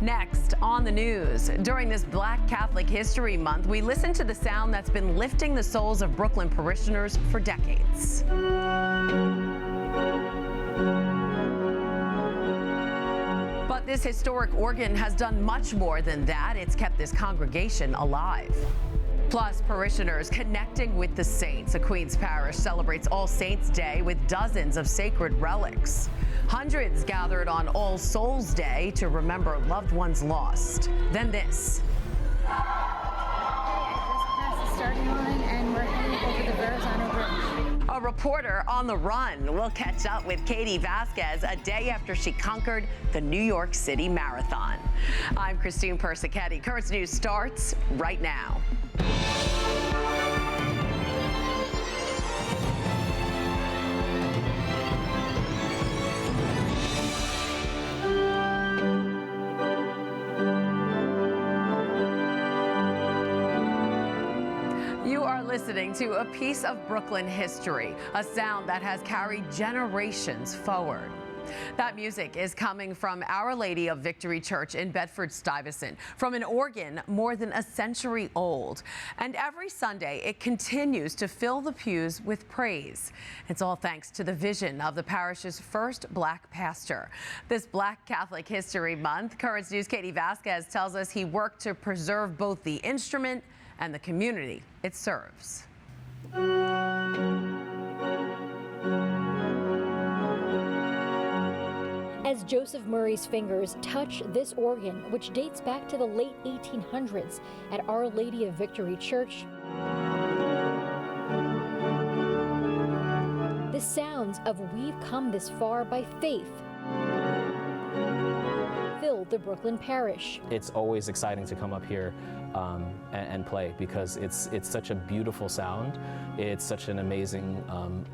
Next on the news, during this Black Catholic History Month, we listen to the sound that's been lifting the souls of Brooklyn parishioners for decades. But this historic organ has done much more than that. It's kept this congregation alive. Plus, parishioners connecting with the saints. A Queens parish celebrates All Saints' Day with dozens of sacred relics. Hundreds gathered on All Souls' Day to remember loved ones lost. Then this. I just passed the starting line and we're heading over the Verrazano Bridge. A reporter on the run. We'll catch up with Katie Vasquez a day after she conquered the New York City Marathon. I'm Christine Persichetti. Currents News starts right now. Listening to a piece of Brooklyn history, a sound that has carried generations forward. That music is coming from Our Lady of Victory Church in Bedford-Stuyvesant, from an organ more than a century old. And every Sunday, it continues to fill the pews with praise. It's all thanks to the vision of the parish's first Black pastor. This Black Catholic History Month, Currents News' Katie Vasquez tells us he worked to preserve both the instrument and the community it serves. As Joseph Murray's fingers touch this organ, which dates back to the late 1800s at Our Lady of Victory Church, the sounds of "We've come this far by faith" filled the Brooklyn parish. It's always exciting to come up here and play because it's such a beautiful sound. It's such an amazing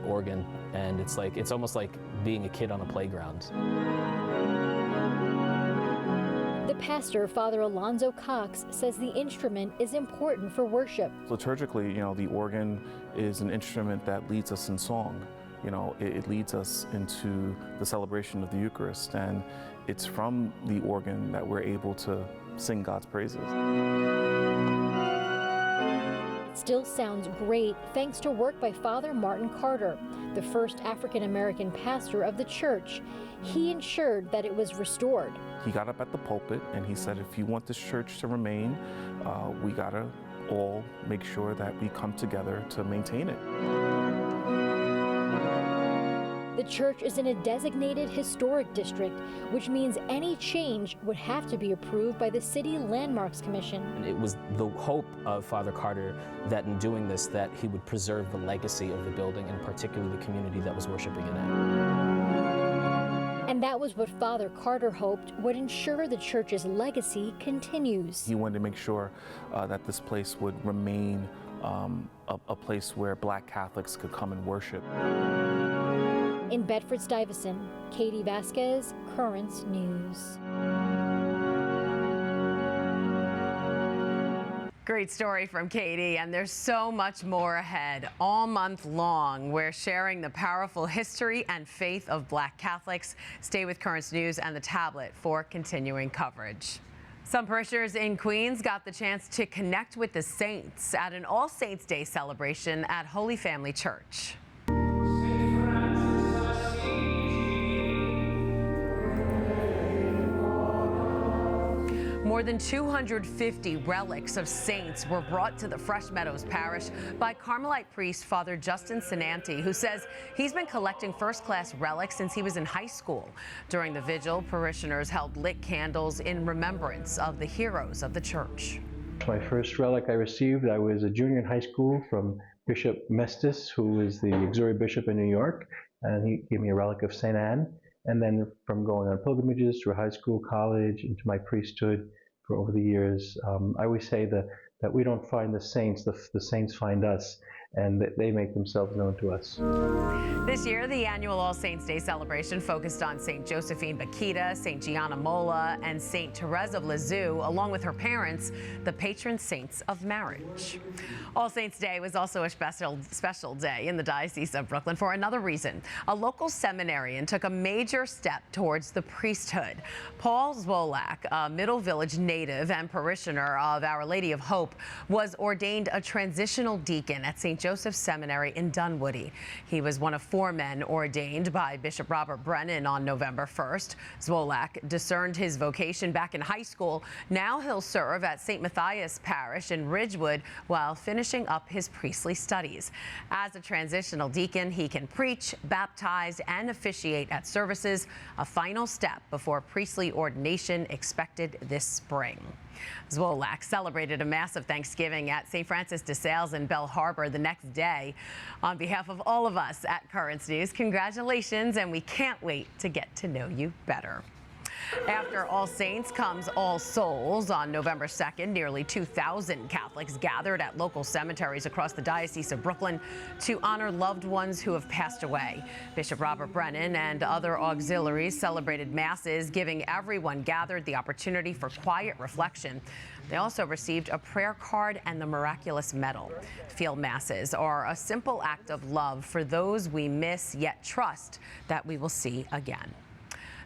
organ, and it's almost like being a kid on a playground. The pastor, Father Alonzo Cox, says the instrument is important for worship. Liturgically, the organ is an instrument that leads us in song. It leads us into the celebration of the Eucharist, and it's from the organ that we're able to sing God's praises. It still sounds great thanks to work by Father Martin Carter, the first African-American pastor of the church. He ensured that it was restored. He got up at the pulpit and he said, if you want this church to remain, we gotta all make sure that we come together to maintain it. The church is in a designated historic district, which means any change would have to be approved by the City Landmarks Commission. And it was the hope of Father Carter that in doing this, that he would preserve the legacy of the building, and particularly the community that was worshiping in it. And that was what Father Carter hoped would ensure the church's legacy continues. He wanted to make sure that this place would remain a place where Black Catholics could come and worship. In Bedford-Stuyvesant, Katie Vasquez, Currents News. Great story from Katie, and there's so much more ahead. All month long, we're sharing the powerful history and faith of Black Catholics. Stay with Currents News and the tablet for continuing coverage. Some parishioners in Queens got the chance to connect with the saints at an All Saints' Day celebration at Holy Family Church. More than 250 relics of saints were brought to the Fresh Meadows Parish by Carmelite priest Father Justin Sinanti, who says he's been collecting first-class relics since he was in high school. During the vigil, parishioners held lit candles in remembrance of the heroes of the church. My first relic I received, I was a junior in high school from Bishop Mestis, who was the auxiliary bishop in New York, and he gave me a relic of St. Anne. And then from going on pilgrimages through high school, college, into my priesthood, for over the years, I always say that we don't find the saints, the saints find us. and they make themselves known to us. This year, the annual All Saints' Day celebration focused on St. Josephine Bakhita, St. Gianna Molla, and St. Therese of Lisieux, along with her parents, the patron saints of marriage. All Saints' Day was also a special day in the Diocese of Brooklyn for another reason. A local seminarian took a major step towards the priesthood. Paul Zwolak, a Middle Village native and parishioner of Our Lady of Hope, was ordained a transitional deacon at St. Joseph's Seminary in Dunwoody. He was one of 4 men ordained by Bishop Robert Brennan on November 1st. Zwolak discerned his vocation back in high school. Now he'll serve at St. Matthias Parish in Ridgewood while finishing up his priestly studies. As a transitional deacon, he can preach, baptize, and officiate at services, a final step before priestly ordination expected this spring. Zwolak celebrated a massive Thanksgiving at St. Francis de Sales in Belle Harbor the next day. On behalf of all of us at Currents News, congratulations, and we can't wait to get to know you better. After All Saints comes All Souls. On November 2nd, nearly 2,000 Catholics gathered at local cemeteries across the Diocese of Brooklyn to honor loved ones who have passed away. Bishop Robert Brennan and other auxiliaries celebrated masses, giving everyone gathered the opportunity for quiet reflection. They also received a prayer card and the miraculous medal. Field masses are a simple act of love for those we miss, yet trust that we will see again.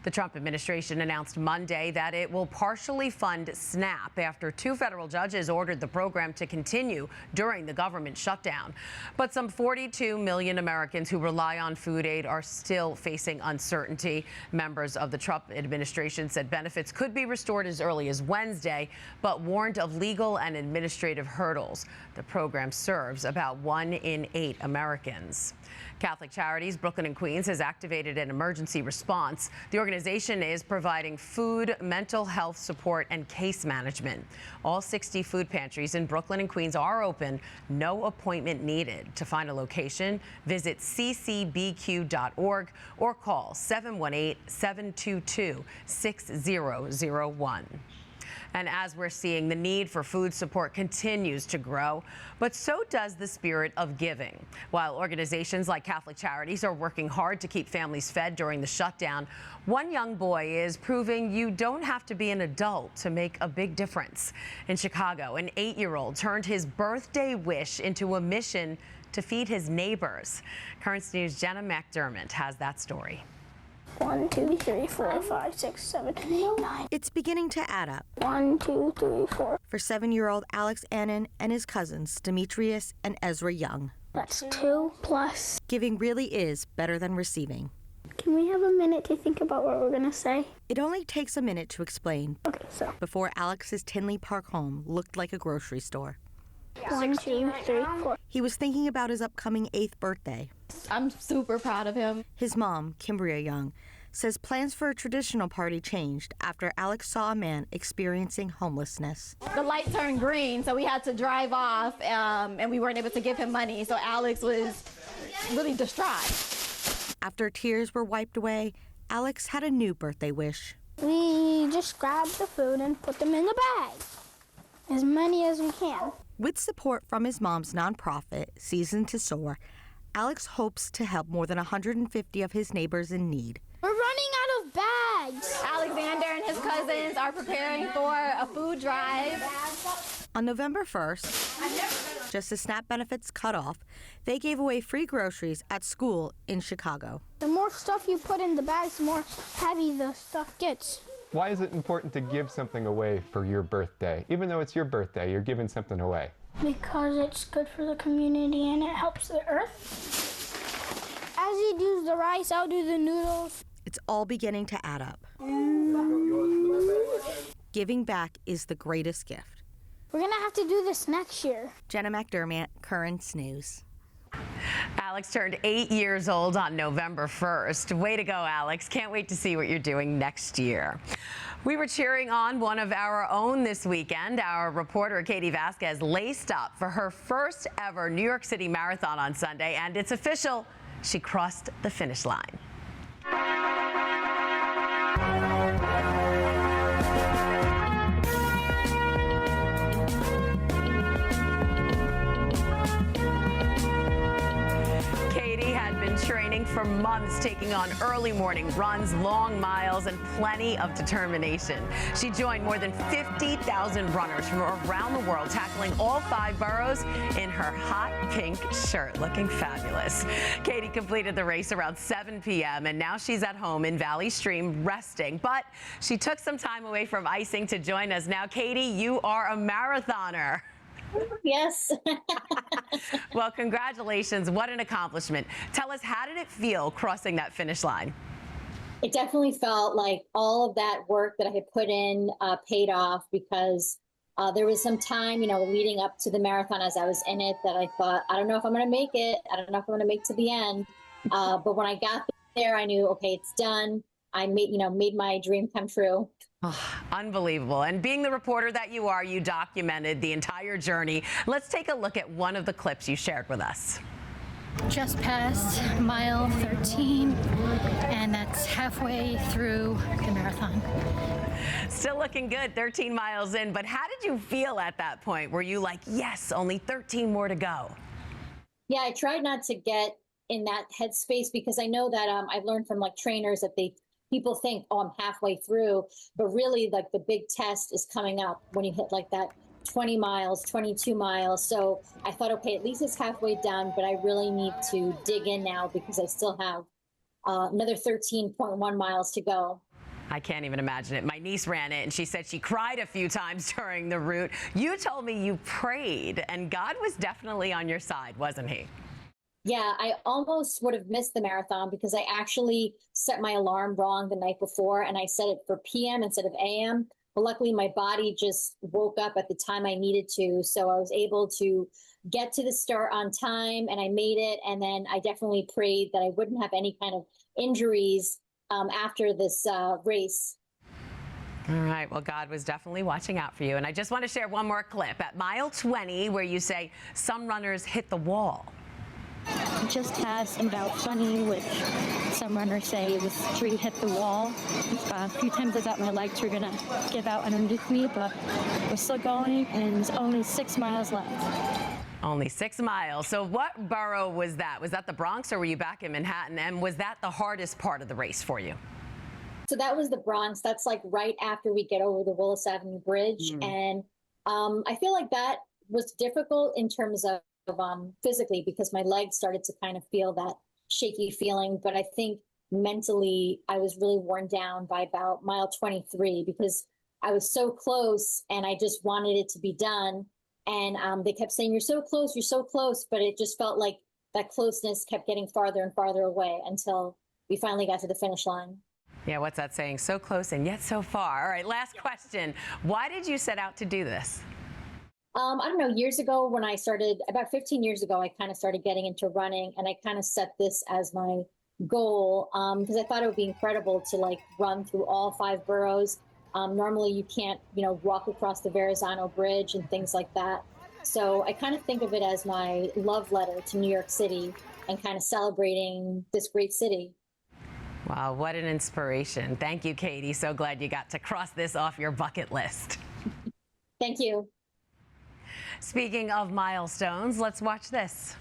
The Trump administration announced Monday that it will partially fund SNAP after 2 federal judges ordered the program to continue during the government shutdown. But some 42 million Americans who rely on food aid are still facing uncertainty. Members of the Trump administration said benefits could be restored as early as Wednesday, but warned of legal and administrative hurdles. The program serves about 1 in 8 Americans. Catholic Charities Brooklyn and Queens has activated an emergency response. The organization is providing food, mental health support, and case management. All 60 food pantries in Brooklyn and Queens are open. No appointment needed. To find a location, visit ccbq.org or call 718-722-6001. And as we're seeing, the need for food support continues to grow, but so does the spirit of giving. While organizations like Catholic Charities are working hard to keep families fed during the shutdown, one young boy is proving you don't have to be an adult to make a big difference. In Chicago, an 8-year-old turned his birthday wish into a mission to feed his neighbors. Currents News' Jenna McDermott has that story. 1, 2, 3, 4, 5, 6, 7, 8, 9. It's beginning to add up. 1, 2, 3, 4. For 7-year-old Alex Annan and his cousins, Demetrius and Ezra Young. That's 2 plus. Giving really is better than receiving. Can we have a minute to think about what we're going to say? It only takes a minute to explain. Okay, so. Before Alex's Tinley Park home looked like a grocery store. 1, 2, 3, 4. He was thinking about his upcoming 8th birthday. I'm super proud of him. His mom, Kimbria Young, says plans for a traditional party changed after Alex saw a man experiencing homelessness. The light turned green, so we had to drive off, and we weren't able to give him money, so Alex was really distraught. After tears were wiped away, Alex had a new birthday wish. We just grabbed the food and put them in the bag. As many as we can. With support from his mom's nonprofit, Season to Soar, Alex hopes to help more than 150 of his neighbors in need. We're running out of bags. Alexander and his cousins are preparing for a food drive. On November 1st, just as SNAP benefits cut off, they gave away free groceries at school in Chicago. The more stuff you put in the bags, the more heavy the stuff gets. Why is it important to give something away for your birthday? Even though it's your birthday, you're giving something away. Because it's good for the community and it helps the earth. As he does the rice, I'll do the noodles. It's all beginning to add up. Giving back is the greatest gift. We're going to have to do this next year. Jenna McDermott, Currents News. Alex turned 8 years old on November 1st. Way to go, Alex. Can't wait to see what you're doing next year. We were cheering on one of our own this weekend. Our reporter, Katie Vasquez, laced up for her first ever New York City Marathon on Sunday, and it's official. She crossed the finish line. for months, taking on early morning runs, long miles, and plenty of determination. She joined more than 50,000 runners from around the world, tackling all 5 boroughs in her hot pink shirt, looking fabulous. Katie completed the race around 7 p.m. and now she's at home in Valley Stream resting. But she took some time away from icing to join us. Now, Katie, you are a marathoner. Yes. Well, congratulations. What an accomplishment. Tell us, how did it feel crossing that finish line? It definitely felt like all of that work that I had put in paid off, because there was some time, leading up to the marathon as I was in it that I thought, I don't know if I'm going to make it. I don't know if I'm going to make it to the end. But when I got there, I knew, okay, it's done. I made my dream come true. Oh, unbelievable. And being the reporter that you are, you documented the entire journey. Let's take a look at one of the clips you shared with us. Just past mile 13, and that's halfway through the marathon. Still looking good, 13 miles in, but how did you feel at that point? Were you like, yes, only 13 more to go? Yeah, I tried not to get in that headspace, because I know that I've learned from trainers that people think, oh, I'm halfway through, but really the big test is coming up when you hit that 20 miles, 22 miles. So I thought, okay, at least it's halfway done, but I really need to dig in now, because I still have another 13.1 miles to go. I can't even imagine it. My niece ran it, and she said she cried a few times during the route. You told me you prayed, and God was definitely on your side, wasn't he? Yeah, I almost would have missed the marathon, because I actually set my alarm wrong the night before, and I set it for PM instead of AM. But luckily, my body just woke up at the time I needed to, so I was able to get to the start on time, and I made it. And then I definitely prayed that I wouldn't have any kind of injuries after this race. All right. Well, God was definitely watching out for you. And I just want to share one more clip at mile 20, where you say some runners hit the wall. Just past about 20, which some runners say it was the tree hit the wall. A few times I thought my legs were going to give out underneath me, but we're still going, and there's only 6 miles left. Only 6 miles. So what borough was that? Was that the Bronx, or were you back in Manhattan? And was that the hardest part of the race for you? So that was the Bronx. That's right after we get over the Willis Avenue Bridge. And I feel like that was difficult in terms of physically, because my legs started to kind of feel that shaky feeling. But I think mentally I was really worn down by about mile 23, because I was so close and I just wanted it to be done. And they kept saying, you're so close. But it just felt like that closeness kept getting farther and farther away until we finally got to the finish line. Yeah, what's that saying? So close and yet so far. All right, last question. Why did you set out to do this? I don't know, years ago when I started, about 15 years ago, I kind of started getting into running, and I kind of set this as my goal, because I thought it would be incredible to run through all 5 boroughs. Normally you can't, walk across the Verrazano Bridge and things like that. So I kind of think of it as my love letter to New York City and kind of celebrating this great city. Wow, what an inspiration. Thank you, Katie. So glad you got to cross this off your bucket list. Thank you. Speaking of milestones, let's watch this.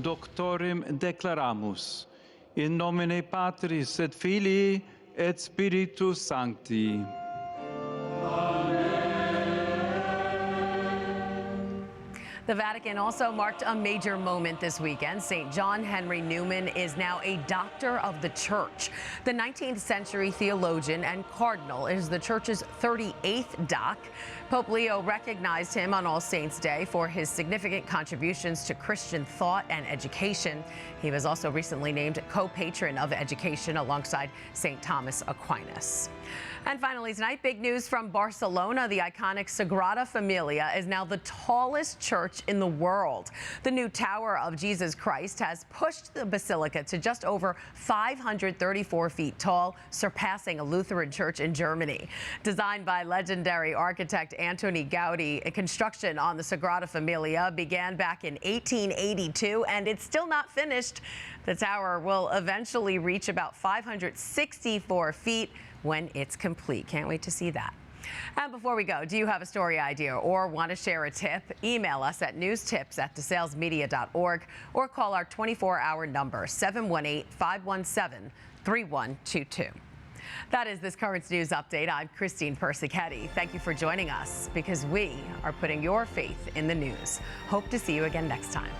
Doctorum declaramus, in nomine Patris et Filii et Spiritus Sancti. The Vatican also marked a major moment this weekend. St. John Henry Newman is now a doctor of the church. The 19th century theologian and cardinal is the church's 38th doc. Pope Leo recognized him on All Saints' Day for his significant contributions to Christian thought and education. He was also recently named co-patron of education alongside St. Thomas Aquinas. And finally tonight, big news from Barcelona. The iconic Sagrada Familia is now the tallest church in the world. The new Tower of Jesus Christ has pushed the basilica to just over 534 feet tall, surpassing a Lutheran church in Germany. Designed by legendary architect Antoni Gaudi, construction on the Sagrada Familia began back in 1882, and it's still not finished. The tower will eventually reach about 564 feet when it's complete. Can't wait to see that. And before we go, do you have a story idea or want to share a tip? Email us at newstips@desalesmedia.org or call our 24-hour number, 718-517-3122. That is this Currents News Update. I'm Christine Persichetti. Thank you for joining us because we are putting your faith in the news. Hope to see you again next time.